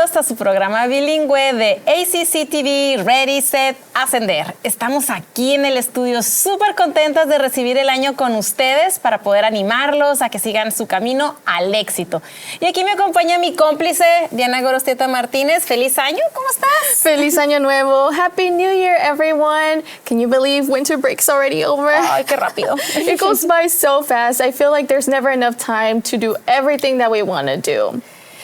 bienvenidos a su programa bilingüe de ACC TV Ready, Set, Ascender. Estamos aquí en el estudio súper contentas de recibir el año con ustedes para poder animarlos a que sigan su camino al éxito. Y aquí me acompaña mi cómplice, Diana Gorostieta Martínez. ¡Feliz año! ¿Cómo estás? ¡Feliz año nuevo! Happy New Year, everyone! Can you believe winter break's already over? ¡Ay, qué rápido! It goes by so fast. I feel like there's never enough time to do everything that we want to do.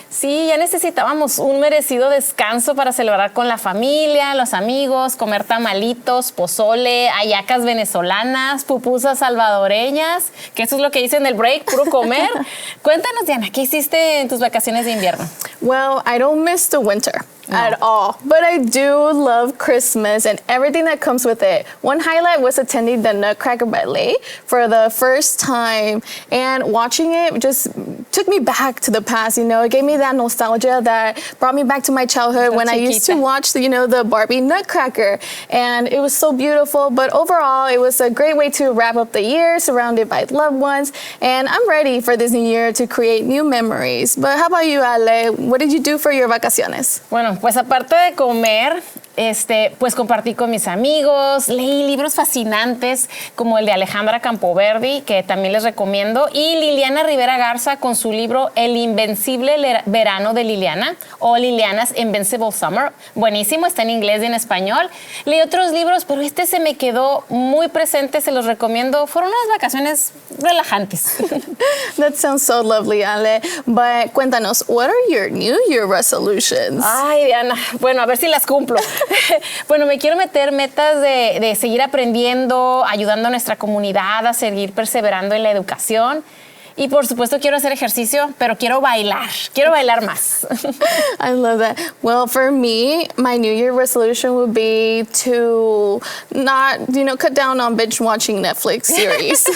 Sí, ya necesitábamos un merecido descanso para celebrar con la familia, los amigos, comer tamalitos, pozole, hallacas venezolanas, pupusas salvadoreñas, que eso es lo que hice en el break, puro comer. Cuéntanos, Diana, ¿qué hiciste en tus vacaciones de invierno? Well, I don't miss the winter. No. At all. But I do love Christmas and everything that comes with it. One highlight was attending the Nutcracker Ballet for the first time, and watching it just took me back to the past. You know, it gave me that nostalgia that brought me back to my childhood when I used to watch the Barbie Nutcracker, and it was so beautiful. But overall, it was a great way to wrap up the year surrounded by loved ones, and I'm ready for this new year to create new memories. But how about you, Ale? What did you do for your vacaciones? Bueno, pues aparte de comer, pues compartí con mis amigos, leí libros fascinantes como el de Alejandra Campoverdi, que también les recomiendo, y Liliana Rivera Garza con su libro El Invencible Verano de Liliana, o Liliana's Invincible Summer. Buenísimo, está en inglés y en español. Leí otros libros, pero este se me quedó muy presente, se los recomiendo. Fueron unas vacaciones relajantes. That sounds so lovely, Ale. But cuéntanos, what are your New Year resolutions? Ay, Diana, bueno, a ver si las cumplo. Bueno, me quiero meter metas de seguir aprendiendo, ayudando a nuestra comunidad a seguir perseverando en la educación. Y por supuesto quiero hacer ejercicio, pero quiero bailar más. I love that. Well, for me, my New Year resolution would be to not, cut down on binge watching Netflix series.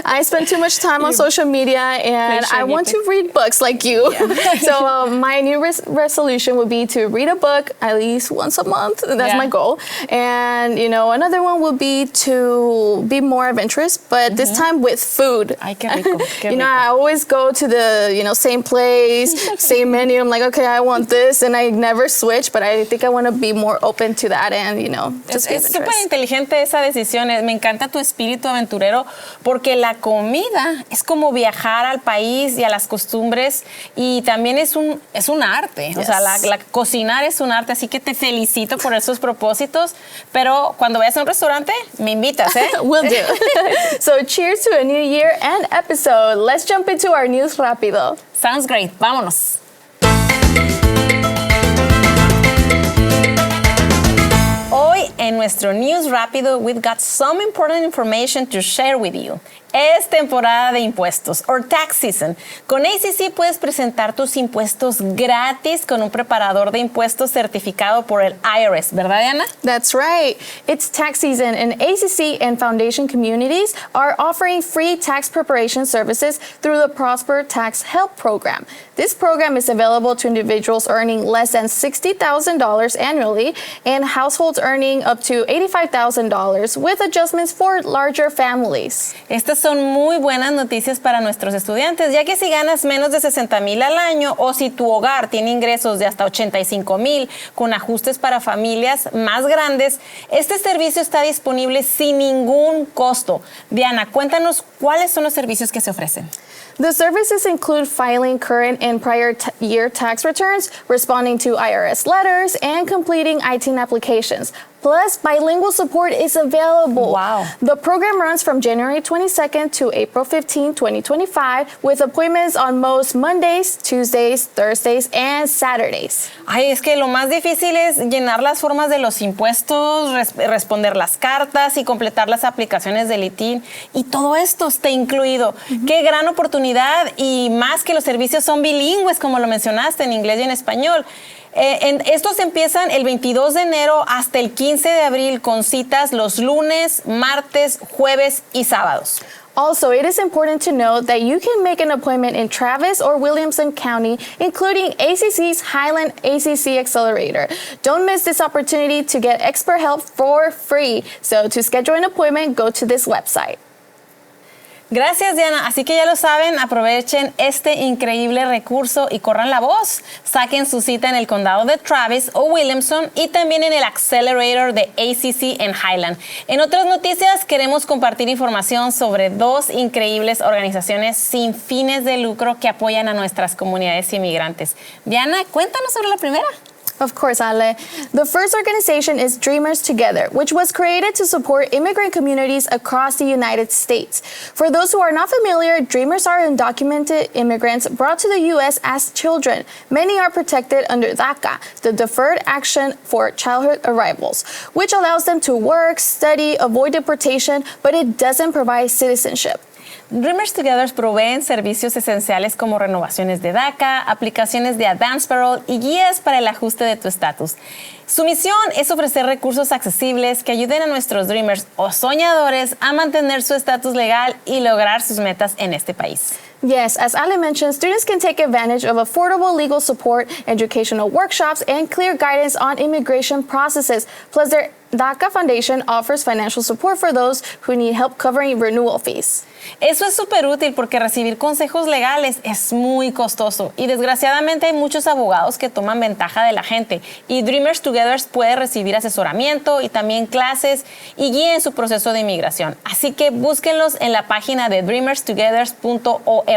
I spend too much time on social media, and I want to read books like you. Yeah. So my new resolution would be to read a book at least once a month. That's my goal. And, another one would be to be more adventurous, but this time with food. Ay, qué rico. Qué I always go to the, same place, same menu. I'm like, okay, I want this, and I never switch, but I think I want to be more open to that and, just be adventurous. Es súper inteligente esa decisión. Me encanta tu espíritu aventurero porque la comida es como viajar al país y a las costumbres, y también es un arte. Yes. O sea, la cocinar es un arte, así que te felicito por esos propósitos, pero cuando vayas a un restaurante, me invitas, ¿eh? Will do. So cheers to a new year and episode. Let's jump into our news rápido. Sounds great. Vámonos. Hoy en nuestro news rápido, we've got some important information to share with you. Es temporada de impuestos, or tax season. Con ACC puedes presentar tus impuestos gratis con un preparador de impuestos certificado por el IRS, ¿verdad, Diana? That's right. It's tax season, and ACC and foundation communities are offering free tax preparation services through the Prosper Tax Help Program. This program is available to individuals earning less than $60,000 annually and households earning up to $85,000 with adjustments for larger families. Estas son muy buenas noticias para nuestros estudiantes, ya que si ganas menos de 60,000 al año o si tu hogar tiene ingresos de hasta 85,000 con ajustes para familias más grandes, este servicio está disponible sin ningún costo. Diana, cuéntanos cuáles son los servicios que se ofrecen. The services include filing current and prior year tax returns, responding to IRS letters, and completing ITIN applications. Plus, bilingual support is available. Wow. The program runs from January 22nd to April 15, 2025, with appointments on most Mondays, Tuesdays, Thursdays, and Saturdays. Ay, es que lo más difícil es llenar las formas de los impuestos, responder las cartas y completar las aplicaciones del ITIN. Y todo esto está incluido. ¡Qué gran oportunidad! Y más que los servicios son bilingües, como lo mencionaste, en inglés y en español. Estos empiezan el 22 de enero hasta el 15 de abril con citas los lunes, martes, jueves y sábados. Also, it is important to note that you can make an appointment in Travis or Williamson County, including ACC's Highland ACC Accelerator. Don't miss this opportunity to get expert help for free. So to schedule an appointment, go to this website. Gracias, Diana. Así que ya lo saben, aprovechen este increíble recurso y corran la voz. Saquen su cita en el condado de Travis o Williamson y también en el Accelerator de ACC en Highland. En otras noticias, queremos compartir información sobre dos increíbles organizaciones sin fines de lucro que apoyan a nuestras comunidades inmigrantes. Diana, cuéntanos sobre la primera. Of course, Ale. The first organization is Dreamers Together, which was created to support immigrant communities across the United States. For those who are not familiar, Dreamers are undocumented immigrants brought to the U.S. as children. Many are protected under DACA, the Deferred Action for Childhood Arrivals, which allows them to work, study, avoid deportation, but it doesn't provide citizenship. Dreamers Together proveen servicios esenciales como renovaciones de DACA, aplicaciones de Advance Parole y guías para el ajuste de tu estatus. Su misión es ofrecer recursos accesibles que ayuden a nuestros Dreamers o soñadores a mantener su estatus legal y lograr sus metas en este país. Yes, as Ale mentioned, students can take advantage of affordable legal support, educational workshops, and clear guidance on immigration processes. Plus, their DACA Foundation offers financial support for those who need help covering renewal fees. Eso es súper útil porque recibir consejos legales es muy costoso y desgraciadamente hay muchos abogados que toman ventaja de la gente y Dreamers Together puede recibir asesoramiento y también clases y guía en su proceso de inmigración. Así que búsquenlos en la página de dreamerstogether.org.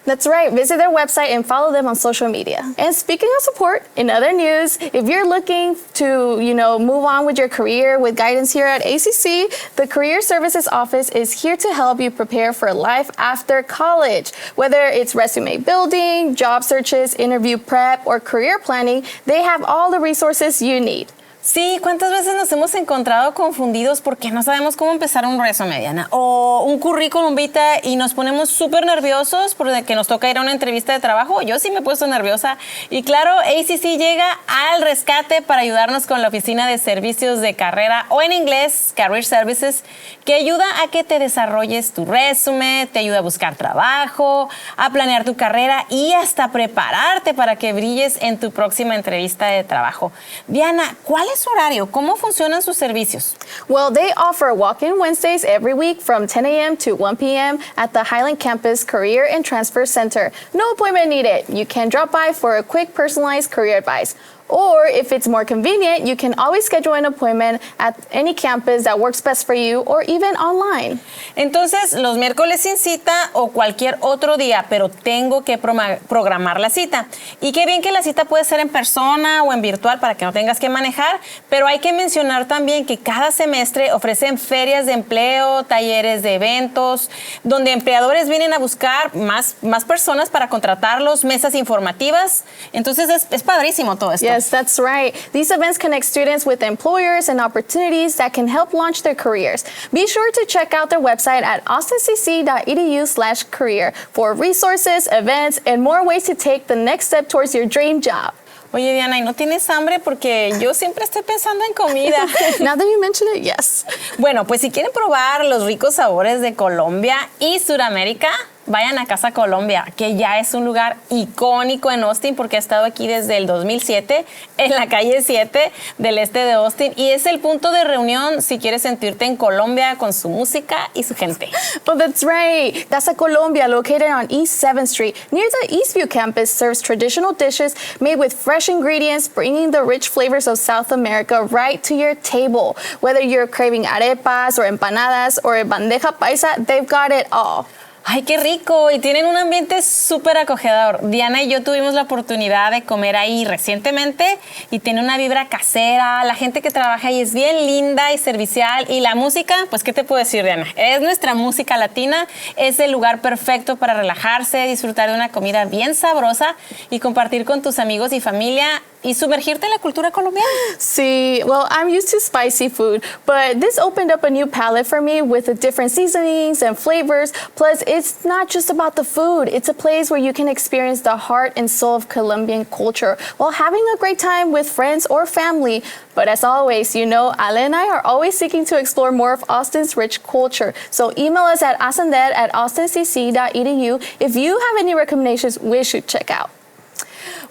That's right. Visit their website and follow them on social media. And speaking of support, in other news, if you're looking to, move on with your career with guidance here at ACC, the Career Services Office is here to help you prepare for life after college. Whether it's resume building, job searches, interview prep, or career planning, they have all the resources you need. Sí, ¿cuántas veces nos hemos encontrado confundidos porque no sabemos cómo empezar un resumen, Diana? O un currículum vitae y nos ponemos súper nerviosos porque nos toca ir a una entrevista de trabajo. Yo sí me he puesto nerviosa. Y claro, ACC llega al rescate para ayudarnos con la Oficina de Servicios de Carrera, o en inglés, Career Services, que ayuda a que te desarrolles tu resumen, te ayuda a buscar trabajo, a planear tu carrera y hasta prepararte para que brilles en tu próxima entrevista de trabajo. Diana, ¿cuál es su horario? ¿Cómo funcionan sus servicios? Well, they offer walk-in Wednesdays every week from 10 a.m. to 1 p.m. at the Highland Campus Career and Transfer Center. No appointment needed. You can drop by for a quick personalized career advice. Or if it's more convenient, you can always schedule an appointment at any campus that works best for you or even online. Entonces, los miércoles sin cita o cualquier otro día, pero tengo que programar la cita. Y qué bien que la cita puede ser en persona o en virtual para que no tengas que manejar, pero hay que mencionar también que cada semestre ofrecen ferias de empleo, talleres de eventos, donde empleadores vienen a buscar más personas para contratarlos, mesas informativas. Entonces, es padrísimo todo esto. Yes, that's right. These events connect students with employers and opportunities that can help launch their careers. Be sure to check out their website at austincc.edu/career for resources, events, and more ways to take the next step towards your dream job. Oye, Diana, ¿y no tienes hambre? Porque yo siempre estoy pensando en comida. Now that you mention it, yes. Bueno, pues si quieren probar los ricos sabores de Colombia y Sudamérica, vayan a Casa Colombia, que ya es un lugar icónico en Austin porque ha estado aquí desde el 2007 en la calle 7 del este de Austin y es el punto de reunión si quieres sentirte en Colombia con su música y su gente. Oh, that's right. Casa Colombia, located on East 7th Street near the Eastview campus, serves traditional dishes made with fresh ingredients, bringing the rich flavors of South America right to your table. Whether you're craving arepas or empanadas or a bandeja paisa, they've got it all. ¡Ay, qué rico! Y tienen un ambiente súper acogedor. Diana y yo tuvimos la oportunidad de comer ahí recientemente y tiene una vibra casera. La gente que trabaja ahí es bien linda y servicial. Y la música, pues, ¿qué te puedo decir, Diana? Es nuestra música latina. Es el lugar perfecto para relajarse, disfrutar de una comida bien sabrosa y compartir con tus amigos y familia y sumergirte en la cultura colombiana. See, well, I'm used to spicy food, but this opened up a new palette for me with the different seasonings and flavors. Plus, it's not just about the food. It's a place where you can experience the heart and soul of Colombian culture while having a great time with friends or family. But as always, Ale and I are always seeking to explore more of Austin's rich culture. So email us at asandet@austincc.edu if you have any recommendations we should check out.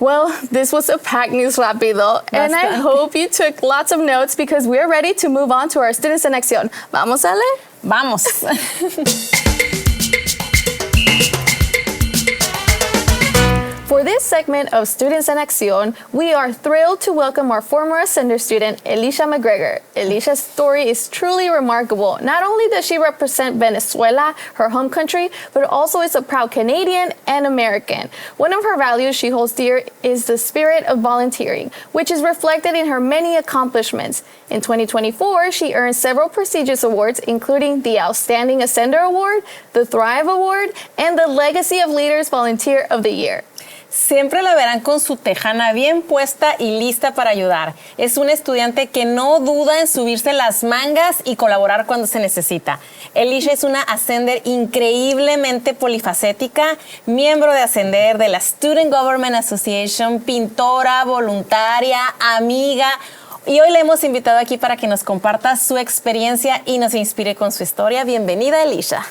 Well, this was a packed news rápido, and I hope you took lots of notes because we're ready to move on to our Student Selección. ¿Vamos, Ale? ¡Vamos! For this segment of Students en Acción, we are thrilled to welcome our former Ascender student, Elisha McGregor. Elisha's story is truly remarkable. Not only does she represent Venezuela, her home country, but also is a proud Canadian and American. One of her values she holds dear is the spirit of volunteering, which is reflected in her many accomplishments. In 2024, she earned several prestigious awards, including the Outstanding Ascender Award, the Thrive Award, and the Legacy of Leaders Volunteer of the Year. Siempre la verán con su tejana bien puesta y lista para ayudar. Es un estudiante que no duda en subirse las mangas y colaborar cuando se necesita. Elisha es una Ascender increíblemente polifacética, miembro de Ascender, de la Student Government Association, pintora, voluntaria, amiga. Y hoy le hemos invitado aquí para que nos comparta su experiencia y nos inspire con su historia. Bienvenida, Elisha.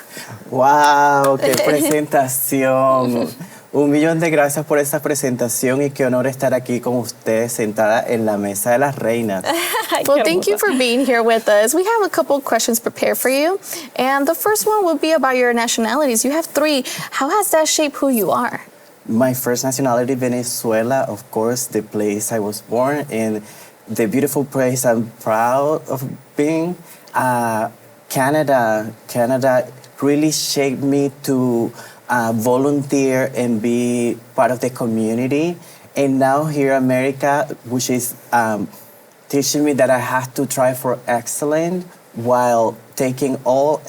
¡Wow! ¡Qué presentación! Un millón de gracias por esta presentación y qué honor estar aquí con ustedes sentada en la mesa de las reinas. Well, thank you for being here with us. We have a couple questions prepared for you. And the first one will be about your nationalities. You have 3. How has that shaped who you are? My first nationality, Venezuela, of course, the place I was born in, the beautiful place I'm proud of being. Canada really shaped me to volunteer and be part of the community. And now here America, which is teaching me that I have to try for excellence while taking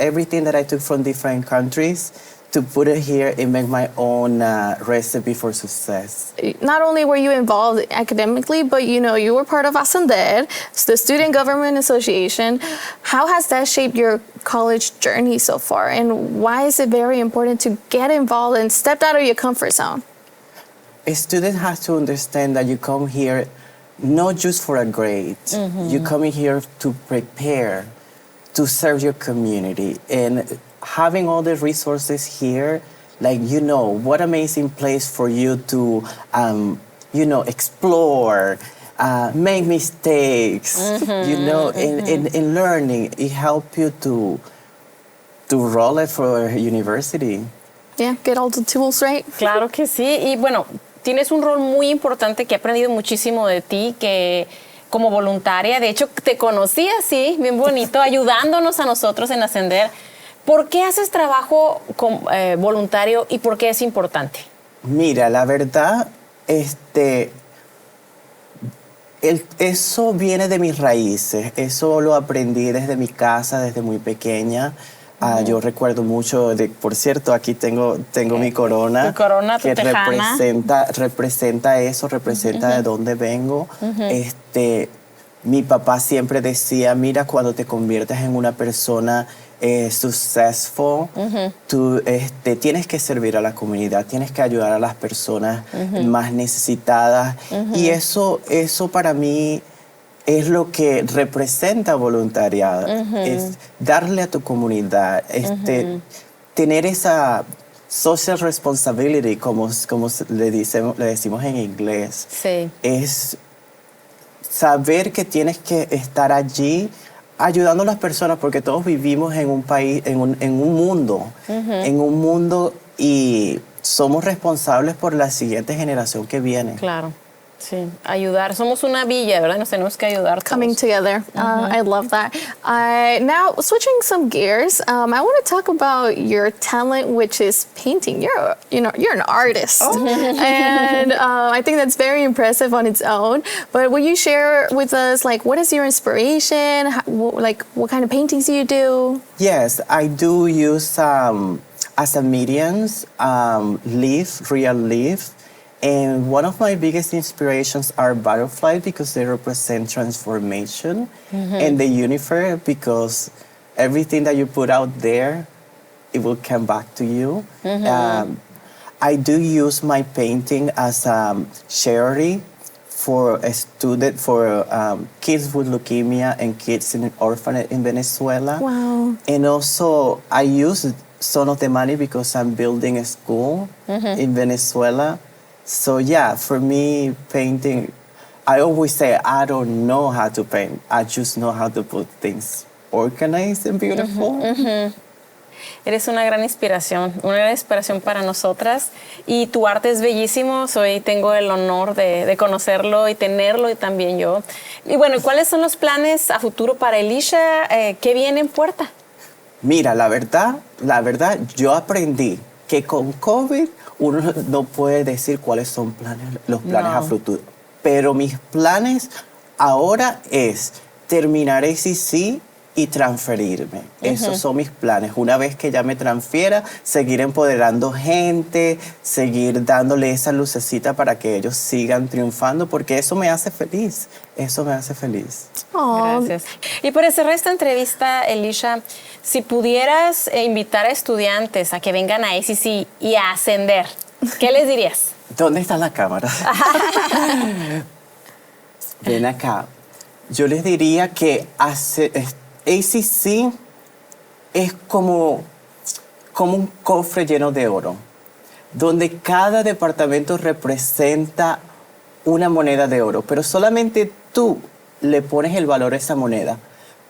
everything that I took from different countries to put it here and make my own recipe for success. Not only were you involved academically, but you were part of Ascender, the Student Government Association. How has that shaped your college journey so far? And why is it very important to get involved and step out of your comfort zone? A student has to understand that you come here not just for a grade. You come in here to prepare, to serve your community. And having all the resources here, what amazing place for you to, explore, make mistakes, in learning. It helps you to roll it for university. Yeah, get all the tools right. Claro que sí. Y bueno, tienes un rol muy importante que he aprendido muchísimo de ti, que como voluntaria, de hecho, te conocí así, bien bonito, ayudándonos a nosotros en Ascender. ¿Por qué haces trabajo voluntario y por qué es importante? Mira, la verdad, eso viene de mis raíces. Eso lo aprendí desde mi casa, desde muy pequeña. Yo recuerdo mucho, por cierto, aquí tengo mi corona. Tu corona, tu que tejana. representa eso, representa de dónde vengo. Mi papá siempre decía, mira, cuando te conviertes en una persona successful, tú tienes que servir a la comunidad, tienes que ayudar a las personas más necesitadas. Y eso para mí es lo que representa voluntariado, es darle a tu comunidad, tener esa social responsibility, como le decimos en inglés. Sí. Es saber que tienes que estar allí ayudando a las personas, porque todos vivimos en un país, en un mundo y somos responsables por la siguiente generación que viene. Claro, sí, ayudar. Somos una villa, ¿verdad? Nos tenemos que ayudar todos. Coming together. I love that. Now, switching some gears, I want to talk about your talent, which is painting. You're an artist, and I think that's very impressive on its own. But will you share with us, what is your inspiration? What kind of paintings do you do? Yes, I do use as a mediums, real leaf. And one of my biggest inspirations are butterflies because they represent transformation and the universe, because everything that you put out there, it will come back to you. I do use my painting as charity for kids with leukemia and kids in an orphanage in Venezuela. Wow. And also I use some of the money because I'm building a school in Venezuela. So yeah, for me, painting, I always say I don't know how to paint. I just know how to put things organized and beautiful. Eres una gran inspiración para nosotras. Y tu arte es bellísimo. Tengo el honor de conocerlo y tenerlo y también yo. Y bueno, ¿cuáles son los planes a futuro para Elisha? ¿Qué viene en puerta? Mira, la verdad, yo aprendí que con COVID uno no puede decir cuáles son los planes a futuro. Pero mis planes ahora es terminar ACC y transferirme. Esos son mis planes. Una vez que ya me transfiera, seguir empoderando gente, seguir dándole esa lucecita para que ellos sigan triunfando, porque eso me hace feliz. Eso me hace feliz. Gracias. Y para cerrar esta entrevista, Elisha, si pudieras invitar a estudiantes a que vengan a ACC y a ascender, ¿qué les dirías? ¿Dónde está la cámara? Ven acá. Yo les diría que ACC es como un cofre lleno de oro, donde cada departamento representa una moneda de oro, pero solamente tú le pones el valor a esa moneda.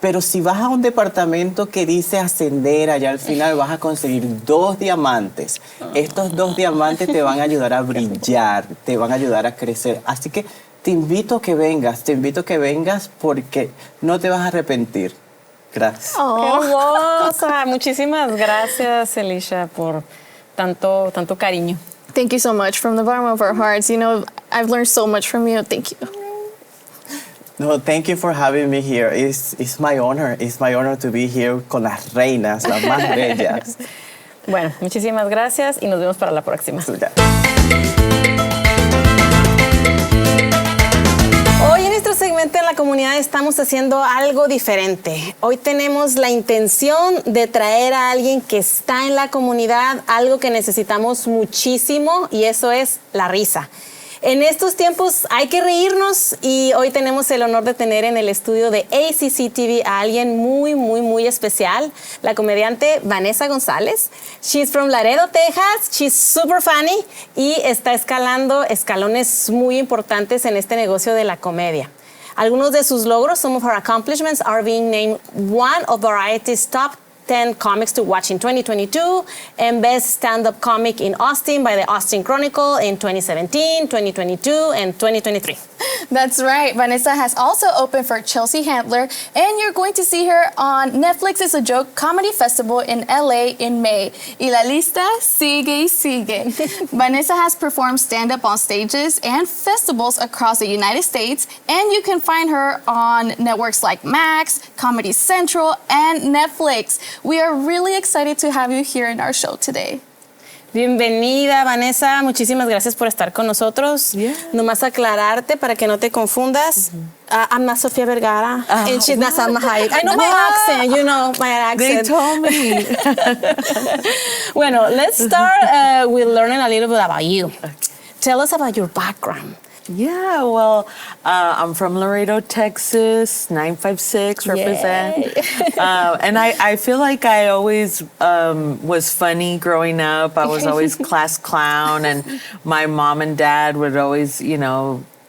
Pero si vas a un departamento que dice ascender, allá al final vas a conseguir 2 diamantes. Estos 2 diamantes te van a ayudar a brillar, te van a ayudar a crecer. Así que te invito a que vengas porque no te vas a arrepentir. Gracias. ¡Qué hermosa! Muchísimas gracias, Elisha, por tanto cariño. Thank you so much from the bottom of our hearts. You know, I've learned so much from you. Thank you. No, thank you for having me here. It's my honor. It's my honor to be here con las reinas, las más bellas. Bueno, muchísimas gracias y nos vemos para la próxima. Hoy en nuestro segmento en la comunidad estamos haciendo algo diferente. Hoy tenemos la intención de traer a alguien que está en la comunidad, algo que necesitamos muchísimo, y eso es la risa. En estos tiempos hay que reírnos y hoy tenemos el honor de tener en el estudio de ACC TV a alguien muy, muy, muy especial, la comediante Vanessa González. She's from Laredo, Texas. She's super funny y está escalando escalones muy importantes en este negocio de la comedia. Algunos de sus logros, some of her accomplishments, are being named one of Variety's top 10 comics to watch in 2022 and best stand-up comic in Austin by the Austin Chronicle in 2017, 2022, and 2023. That's right. Vanessa has also opened for Chelsea Handler, and you're going to see her on Netflix is a Joke Comedy Festival in LA in May. Y la lista sigue y sigue. Vanessa has performed stand-up on stages and festivals across the United States, and you can find her on networks like Max, Comedy Central, and Netflix. We are really excited to have you here in our show today. Bienvenida, Vanessa. Muchísimas gracias por estar con nosotros. Yeah. Nomás aclararte para que no te confundas. I'm not Sofía Vergara, and she's not Salma Hayek. I know my accent, you know my accent. They told me. Bueno, let's start with learning a little bit about you. Okay. Tell us about your background. Yeah, well, I'm from Laredo, Texas, 956 represent. And I feel like I always was funny growing up. I was always class clown, and my mom and dad would always,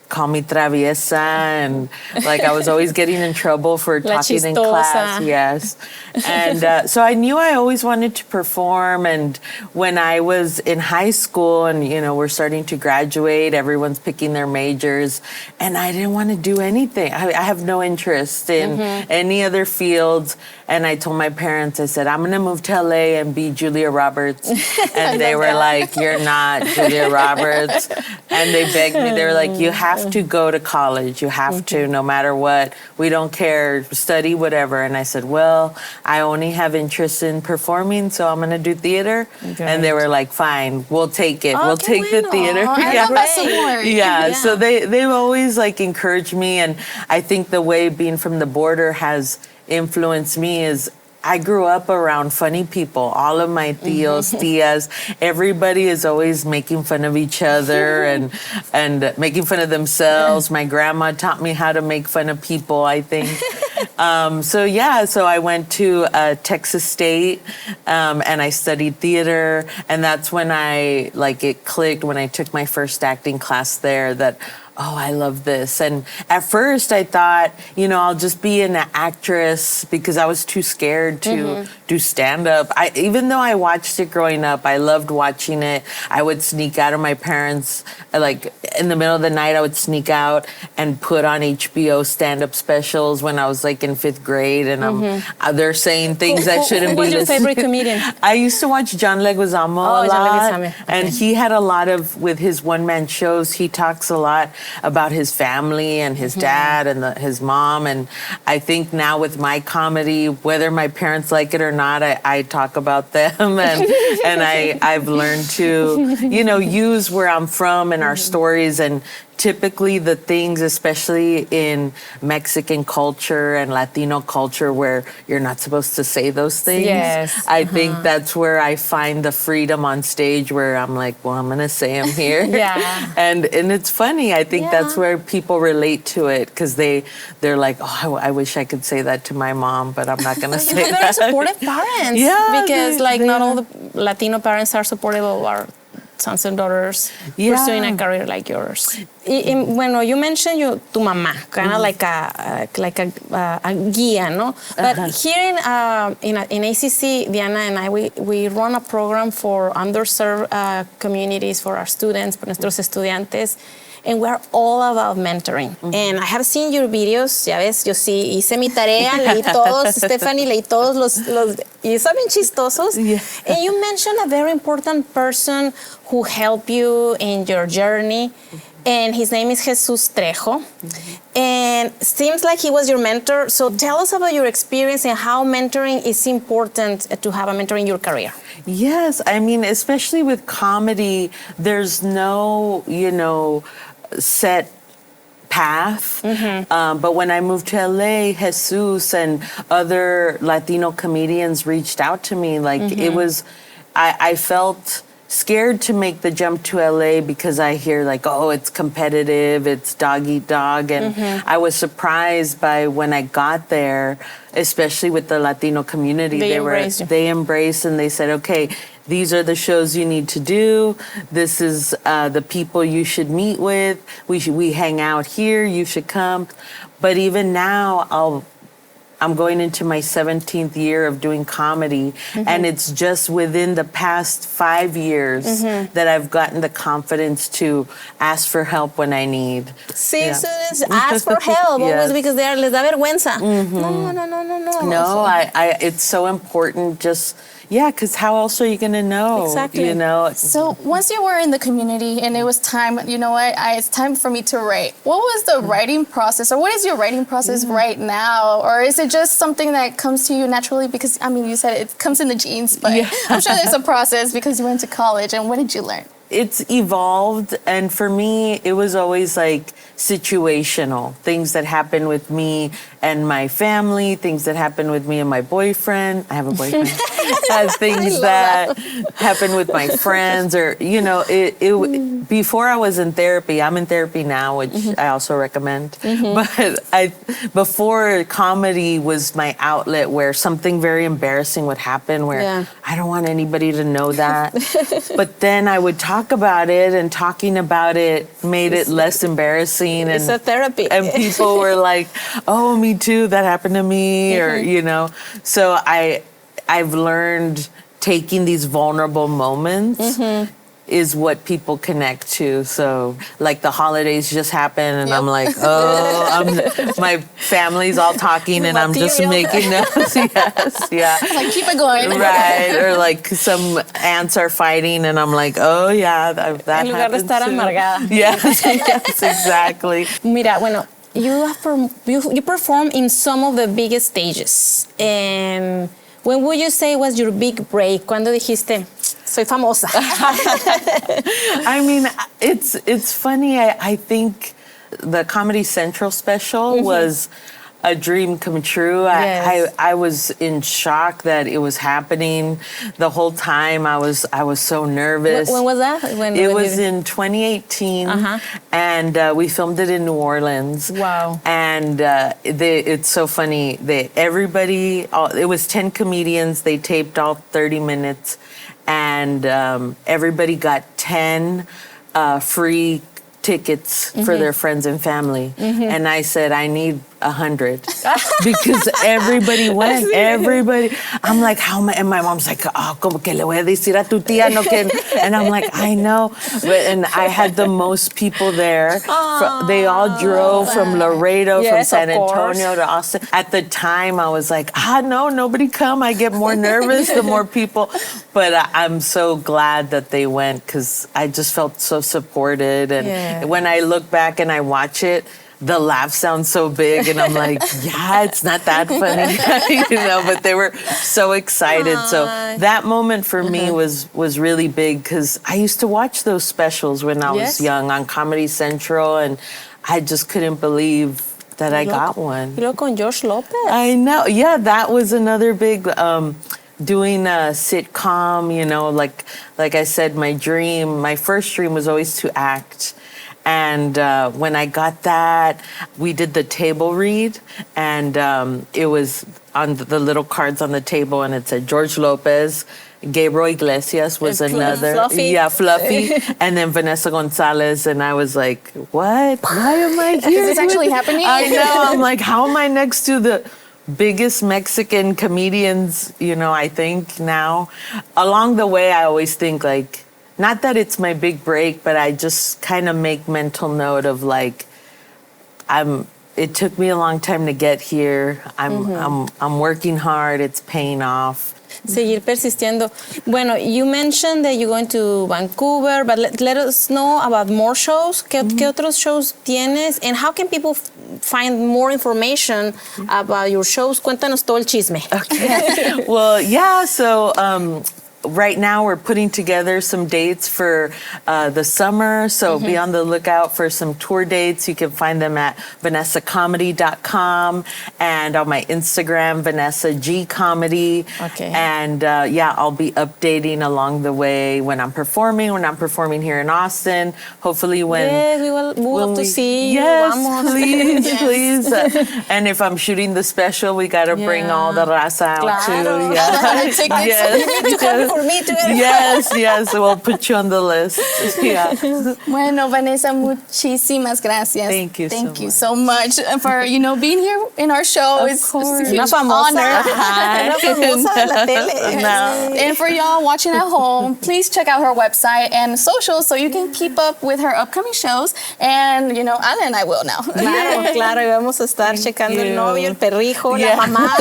call me traviesa, and like I was always getting in trouble for talking in class. Yes. And so I knew I always wanted to perform. And when I was in high school and, we're starting to graduate, everyone's picking their majors, and I didn't want to do anything. I have no interest in any other fields. And I told my parents, I said, I'm going to move to LA and be Julia Roberts. And they were like, you're not Julia Roberts. And they begged me. They were like, you have to go to college. You have to, no matter what. We don't care. Study, whatever. And I said, well, I only have interest in performing, so I'm going to do theater. Okay. And they were like, fine, we'll take it. We'll take the theater. Yeah. So they've always encouraged me. And I think the way being from the border has influenced me is I grew up around funny people. All of my tios, tias, everybody is always making fun of each other and making fun of themselves. My grandma taught me how to make fun of people, I think. So I went to Texas State and I studied theater. And that's when it clicked when I took my first acting class there that, oh, I love this. And at first I thought, I'll just be an actress because I was too scared to do stand-up. Even though I watched it growing up, I loved watching it. I would sneak out of my parents, like in the middle of the night, I would sneak out and put on HBO stand-up specials when I was like in 5th grade. And they're saying things I shouldn't be Who's your listening. favorite comedian? I used to watch John Leguizamo a Oh, John lot. Leguizamo. And Okay. he had a lot of, with his one-man shows, he talks a lot about his family and his dad and his mom. And I think now with my comedy, whether my parents like it or not, I talk about them. And I've learned to, use where I'm from and our stories. And typically the things, especially in Mexican culture and Latino culture, where you're not supposed to say those things. Yes. I think that's where I find the freedom on stage, where I'm like, well, I'm going to say them here. Yeah. And it's funny. I think that's where people relate to it, because they're like, oh, I wish I could say that to my mom, but I'm not going to say Very that. supportive parents. Yeah, Because they- like they not are. all the Latino parents are supportive of our sons and daughters pursuing a career like yours. Bueno, you mentioned tu mamá, kind of like a guía, no? But here in ACC, Diana and I, we run a program for underserved communities, for our students, for nuestros estudiantes. And we're all about mentoring. And I have seen your videos, ya ves, yo sí hice mi tarea, leí todos, Stephanie, leí todos los y están bien chistosos. Yeah. And you mentioned a very important person who helped you in your journey. And his name is Jesus Trejo. And seems like he was your mentor. So tell us about your experience and how mentoring is important to have a mentor in your career. Yes, I mean, especially with comedy, there's no, set path. But when I moved to LA, Jesus and other Latino comedians reached out to me. Like it was, I felt scared to make the jump to LA because I hear like, oh, it's competitive, it's dog eat dog. And I was surprised by when I got there, especially with the Latino community. They embraced you. They embraced and they said, okay, these are the shows you need to do. This is the people you should meet with. We hang out here. You should come. But even now, I'm going into my 17th year of doing comedy, and it's just within the past 5 years that I've gotten the confidence to ask for help when I need. See, Yeah. students, ask for help Yes. always because les da vergüenza. No. No, I it's so important. Just because how else are you gonna know? Exactly. You know. So once you were in the community and it was time, you know what, it's time for me to write. What was the writing process, or what is your writing process right now? Or is it just something that comes to you naturally? Because, I mean, you said it comes in the genes, but I'm sure there's a process because you went to college. And what did you learn? It's evolved, and for me, it was always like situational things that happen with me and my family, things that happen with me and my boyfriend. I have a boyfriend. Things that happen with my friends, or before I was in therapy. I'm in therapy now, which I also recommend. But before, comedy was my outlet where something very embarrassing would happen where I don't want anybody to know that. But then I would talk about it, and talking about it made it less embarrassing. It's a therapy. And people were like, oh, me too, that happened to me, or, So I've learned taking these vulnerable moments is what people connect to. So, like, the holidays just happen, and I'm like, my family's all talking, and I'm just Material. making notes. Yes, Like, keep it going. right. Or like some ants are fighting, and I'm like, oh yeah, that En lugar de happens estar too. amargada. Yes, exactly. Mira, bueno, you perform in some of the biggest stages. And when would you say was your big break? ¿Cuándo dijiste, soy famosa? I mean, it's funny. I think the Comedy Central special was a dream come true. Yes. I was in shock that it was happening. The whole time I was so nervous. When was that? It was in 2018, and we filmed it in New Orleans. Wow. And it's so funny. It was 10 comedians. They taped all 30 minutes, and everybody got 10 free tickets for their friends and family. And I said, I need 100 because everybody went. Everybody. I'm like, how am I? And my mom's like, oh, como que le voy a decir a tu tía, no que. And I'm like, I know. And I had the most people there. They all drove from Laredo, from Yes, San of course. Antonio to Austin. At the time, I was like, no, nobody come. I get more nervous the more people. But I'm so glad that they went because I just felt so supported. And when I look back and I watch it, the laugh sounds so big, and I'm like, yeah, it's not that funny, but they were so excited. So that moment for me was really big because I used to watch those specials when I was young on Comedy Central, and I just couldn't believe that I got one. Y luego con George Lopez. I know. Yeah, that was another big doing a sitcom, like I said, my first dream was always to act. And when I got that, we did the table read, and it was on the little cards on the table, and it said George Lopez, Gabriel Iglesias was another. Fluffy. Yeah, Fluffy. And then Vanessa Gonzalez, and I was like, what? Why am I here? Is this actually happening? I know. I'm like, how am I next to the biggest Mexican comedians, I think now? Along the way, I always think like, not that it's my big break, but I just kind of make mental note of like, it took me a long time to get here. I'm working hard. It's paying off. Seguir persistiendo. Bueno, you mentioned that you're going to Vancouver, but let us know about more shows. ¿Qué otros shows tienes? And how can people find more information about your shows? Cuéntanos todo el chisme. Okay. Well, yeah, so right now we're putting together some dates for the summer, so be on the lookout for some tour dates. You can find them at VanessaComedy.com and on my Instagram, Vanessa G Comedy. Okay. And I'll be updating along the way when I'm performing here in Austin. Hopefully when we would love to see you. Yes, Vamos. please. And if I'm shooting the special, we got to bring all the raza out Claro. too. Yeah. Yes. For me too. Yes, we'll put you on the list. Yeah. Bueno, Vanessa, muchísimas gracias. Thank you so much for, being here in our show. It's a huge Una famosa. honor. Una famosa de la tele. No. And for y'all watching at home, please check out her website and socials so you can keep up with her upcoming shows. And, Ana and I will now. Claro, y vamos a estar checando el novio, el perrijo, Yeah. la mamá.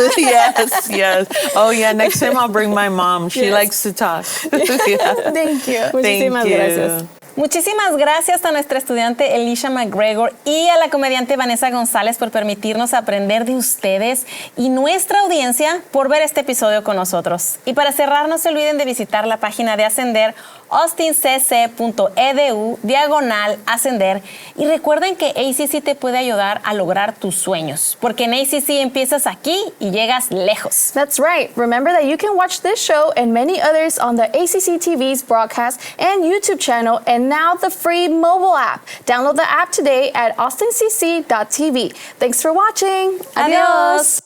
Yes. Oh, yeah, next time I'll bring my mom. She likes to talk. Yeah. Thank you. Muchísimas gracias. Muchísimas gracias a nuestra estudiante Elisha McGregor y a la comediante Vanessa González por permitirnos aprender de ustedes y nuestra audiencia por ver este episodio con nosotros. Y para cerrar, no se olviden de visitar la página de Ascender, austincc.edu/ascender. Y recuerden que ACC te puede ayudar a lograr tus sueños, porque en ACC empiezas aquí y llegas lejos. That's right. Remember that you can watch this show and many others on the ACC TV's broadcast and YouTube channel, and now the free mobile app. Download the app today at austincc.tv. Thanks for watching. Adiós.